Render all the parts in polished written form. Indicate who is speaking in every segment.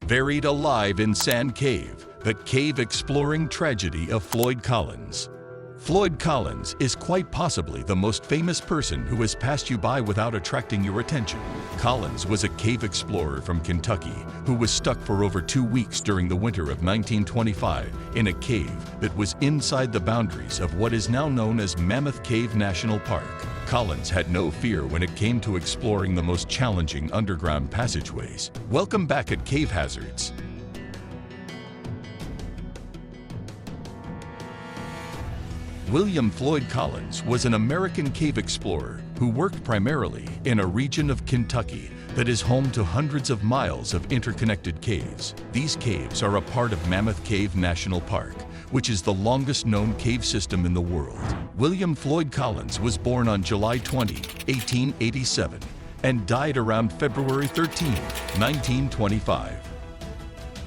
Speaker 1: Buried alive in Sand Cave, the cave exploring tragedy of Floyd Collins. Floyd Collins is quite possibly the most famous person who has passed you by without attracting your attention. Collins was a cave explorer from Kentucky who was stuck for over 2 weeks during the winter of 1925 in a cave that was inside the boundaries of what is now known as Mammoth National Park. Collins had no fear when it came to exploring the most challenging underground passageways. Welcome back at Cave Hazards. William Floyd Collins was an American cave explorer who worked primarily in a region of Kentucky that is home to hundreds of miles of interconnected caves. These caves are a part of Mammoth National Park, which is the longest known cave system in the world. William Floyd Collins was born on July 20, 1887, and died around February 13, 1925.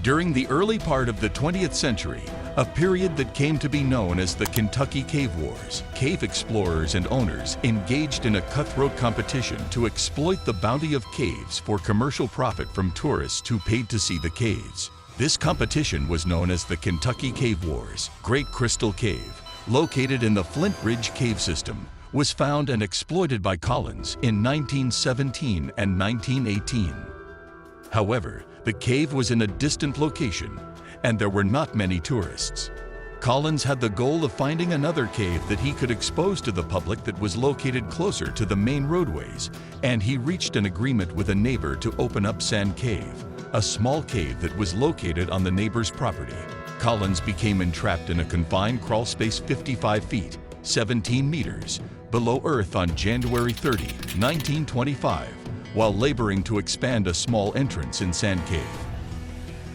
Speaker 1: During the early part of the 20th century, a period that came to be known as the Kentucky Cave Wars, cave explorers and owners engaged in a cutthroat competition to exploit the bounty of caves for commercial profit from tourists who paid to see the caves. This competition was known as the Kentucky Cave Wars. Great Crystal Cave, located in the Flint Ridge Cave System, was found and exploited by Collins in 1917 and 1918. However, the cave was in a distant location, and there were not many tourists. Collins had the goal of finding another cave that he could expose to the public that was located closer to the main roadways, and he reached an agreement with a neighbor to open up Sand Cave, a small cave that was located on the neighbor's property. Collins became entrapped in a confined crawl space 55 feet, 17 meters, below Earth on January 30, 1925, while laboring to expand a small entrance in Sand Cave.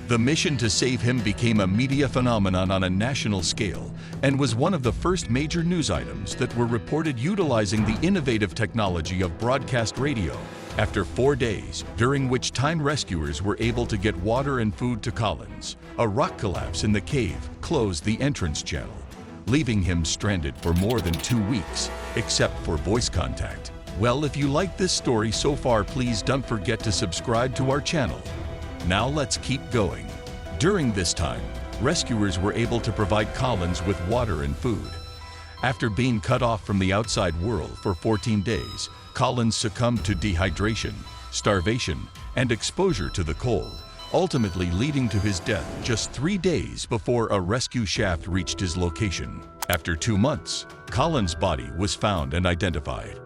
Speaker 1: The mission to save him became a media phenomenon on a national scale and was one of the first major news items that were reported utilizing the innovative technology of broadcast radio. After 4 days, during which time rescuers were able to get water and food to Collins, a rock collapse in the cave closed the entrance channel, leaving him stranded for more than 2 weeks, except for voice contact. Well, if you like this story so far, please don't forget to subscribe to our channel. Now let's keep going. During this time, rescuers were able to provide Collins with water and food. After being cut off from the outside world for 14 days, Collins succumbed to dehydration, starvation, and exposure to the cold, ultimately leading to his death just 3 days before a rescue shaft reached his location. After 2 months, Collins' body was found and identified.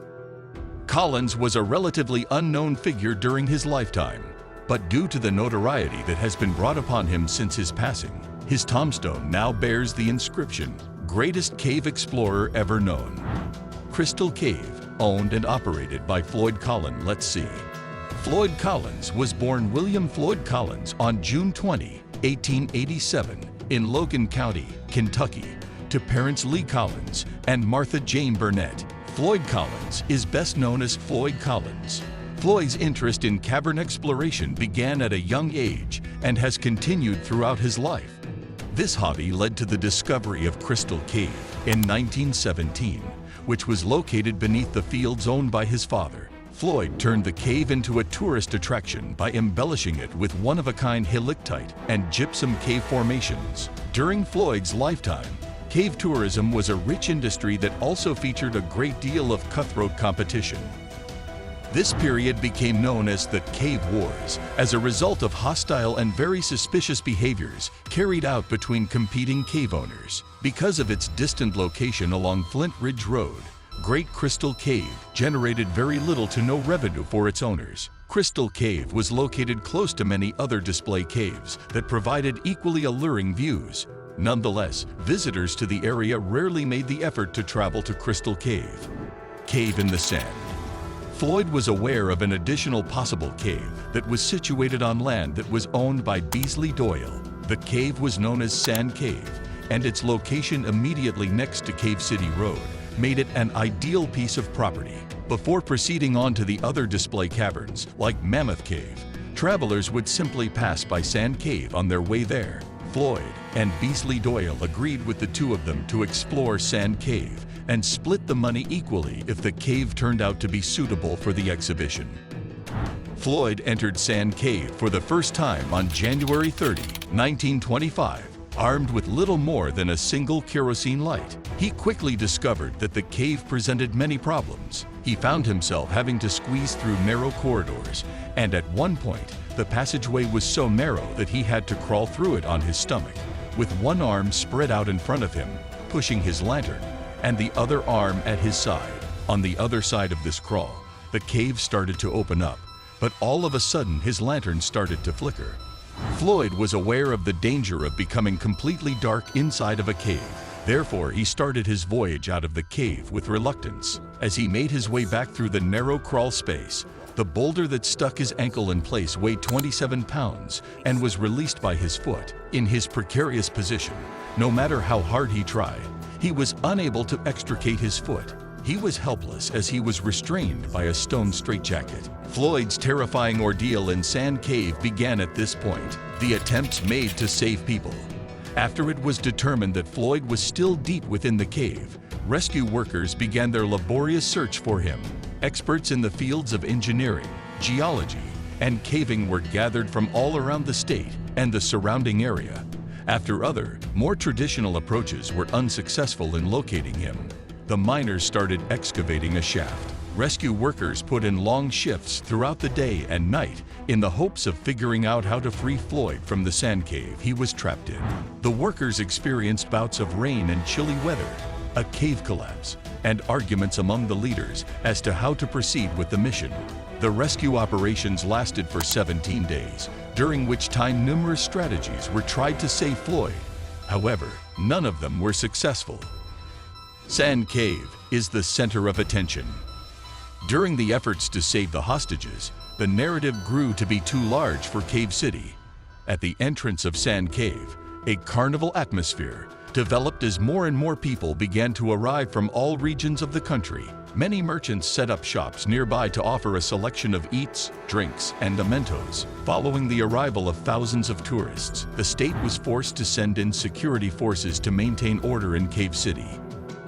Speaker 1: Collins was a relatively unknown figure during his lifetime, but due to the notoriety that has been brought upon him since his passing, his tombstone now bears the inscription, "Greatest Cave Explorer Ever Known." Crystal Cave, owned and operated by Floyd Collins. Let's see. Floyd Collins was born William Floyd Collins on June 20, 1887, in Logan County, Kentucky, to parents Lee Collins and Martha Jane Burnett. Floyd Collins is best known as Floyd Collins. Floyd's interest in cavern exploration began at a young age and has continued throughout his life. This hobby led to the discovery of Crystal Cave in 1917, which was located beneath the fields owned by his father. Floyd turned the cave into a tourist attraction by embellishing it with one-of-a-kind helictite and gypsum cave formations. During Floyd's lifetime, cave tourism was a rich industry that also featured a great deal of cutthroat competition. This period became known as the Cave Wars as a result of hostile and very suspicious behaviors carried out between competing cave owners. Because of its distant location along Flint Ridge Road, Great Crystal Cave generated very little to no revenue for its owners. Crystal Cave was located close to many other display caves that provided equally alluring views. Nonetheless, visitors to the area rarely made the effort to travel to Crystal Cave. Cave in the Sand. Floyd was aware of an additional possible cave that was situated on land that was owned by Beasley Doyle. The cave was known as Sand Cave, and its location immediately next to Cave City Road made it an ideal piece of property. Before proceeding on to the other display caverns, like Mammoth Cave, travelers would simply pass by Sand Cave on their way there. Floyd and Beasley Doyle agreed with the two of them to explore Sand Cave and split the money equally if the cave turned out to be suitable for the exhibition. Floyd entered Sand Cave for the first time on January 30, 1925, armed with little more than a single kerosene light. He quickly discovered that the cave presented many problems. He found himself having to squeeze through narrow corridors, and at one point, the passageway was so narrow that he had to crawl through it on his stomach, with one arm spread out in front of him, pushing his lantern, and the other arm at his side. On the other side of this crawl, the cave started to open up, but all of a sudden his lantern started to flicker. Floyd was aware of the danger of becoming completely dark inside of a cave. Therefore, he started his voyage out of the cave with reluctance. As he made his way back through the narrow crawl space, the boulder that stuck his ankle in place weighed 27 pounds and was released by his foot. In his precarious position, no matter how hard he tried, he was unable to extricate his foot. He was helpless as he was restrained by a stone straitjacket. Floyd's terrifying ordeal in Sand Cave began at this point. The attempts made to save people. After it was determined that Floyd was still deep within the cave, rescue workers began their laborious search for him. Experts in the fields of engineering, geology, and caving were gathered from all around the state and the surrounding area. After other, more traditional approaches were unsuccessful in locating him, the miners started excavating a shaft. Rescue workers put in long shifts throughout the day and night in the hopes of figuring out how to free Floyd from the sand cave he was trapped in. The workers experienced bouts of rain and chilly weather, a cave collapse, and arguments among the leaders as to how to proceed with the mission. The rescue operations lasted for 17 days, during which time numerous strategies were tried to save Floyd. However, none of them were successful. Sand Cave is the center of attention. During the efforts to save the hostages, the narrative grew to be too large for Cave City. At the entrance of Sand Cave, a carnival atmosphere developed as more and more people began to arrive from all regions of the country. Many merchants set up shops nearby to offer a selection of eats, drinks, and mementos. Following the arrival of thousands of tourists, the state was forced to send in security forces to maintain order in Cave City.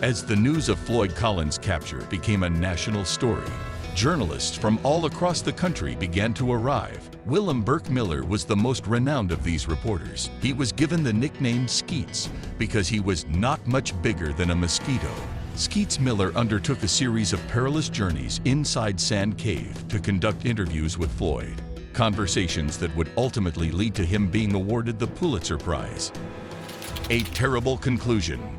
Speaker 1: As the news of Floyd Collins' capture became a national story, journalists from all across the country began to arrive. William Burke Miller was the most renowned of these reporters. He was given the nickname Skeets because he was not much bigger than a mosquito. Skeets Miller undertook a series of perilous journeys inside Sand Cave to conduct interviews with Floyd, conversations that would ultimately lead to him being awarded the Pulitzer Prize. A terrible conclusion.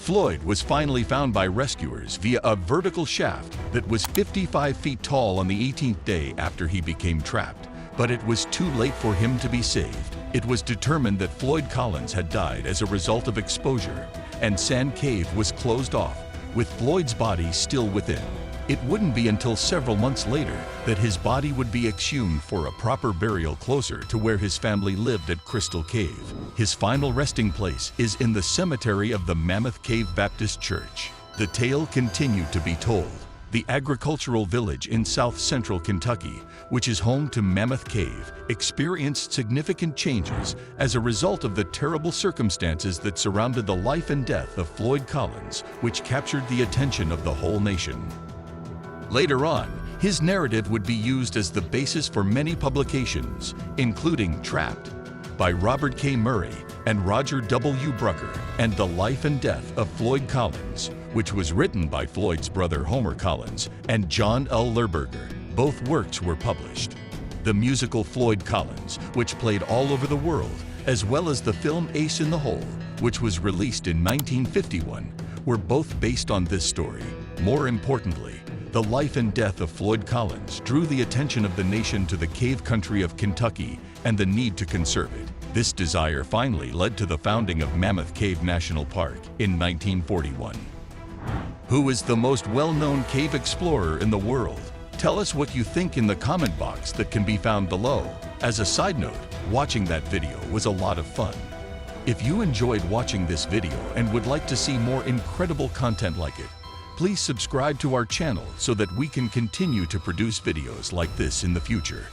Speaker 1: Floyd was finally found by rescuers via a vertical shaft that was 55 feet tall on the 18th day after he became trapped, but it was too late for him to be saved. It was determined that Floyd Collins had died as a result of exposure, and Sand Cave was closed off, with Floyd's body still within. It wouldn't be until several months later that his body would be exhumed for a proper burial closer to where his family lived at Crystal Cave. His final resting place is in the cemetery of the Mammoth Cave Baptist Church. The tale continued to be told. The agricultural village in south-central Kentucky, which is home to Mammoth Cave, experienced significant changes as a result of the terrible circumstances that surrounded the life and death of Floyd Collins, which captured the attention of the whole nation. Later on, his narrative would be used as the basis for many publications, including Trapped by Robert K. Murray and Roger W. Brucker, and The Life and Death of Floyd Collins, which was written by Floyd's brother Homer Collins and John L. Lerberger. Both works were published. The musical Floyd Collins, which played all over the world, as well as the film Ace in the Hole, which was released in 1951, were both based on this story. More importantly, the life and death of Floyd Collins drew the attention of the nation to the cave country of Kentucky and the need to conserve it. This desire finally led to the founding of Mammoth Cave National Park in 1941. Who is the most well-known cave explorer in the world? Tell us what you think in the comment box that can be found below. As a side note, watching that video was a lot of fun. If you enjoyed watching this video and would like to see more incredible content like it, please subscribe to our channel so that we can continue to produce videos like this in the future.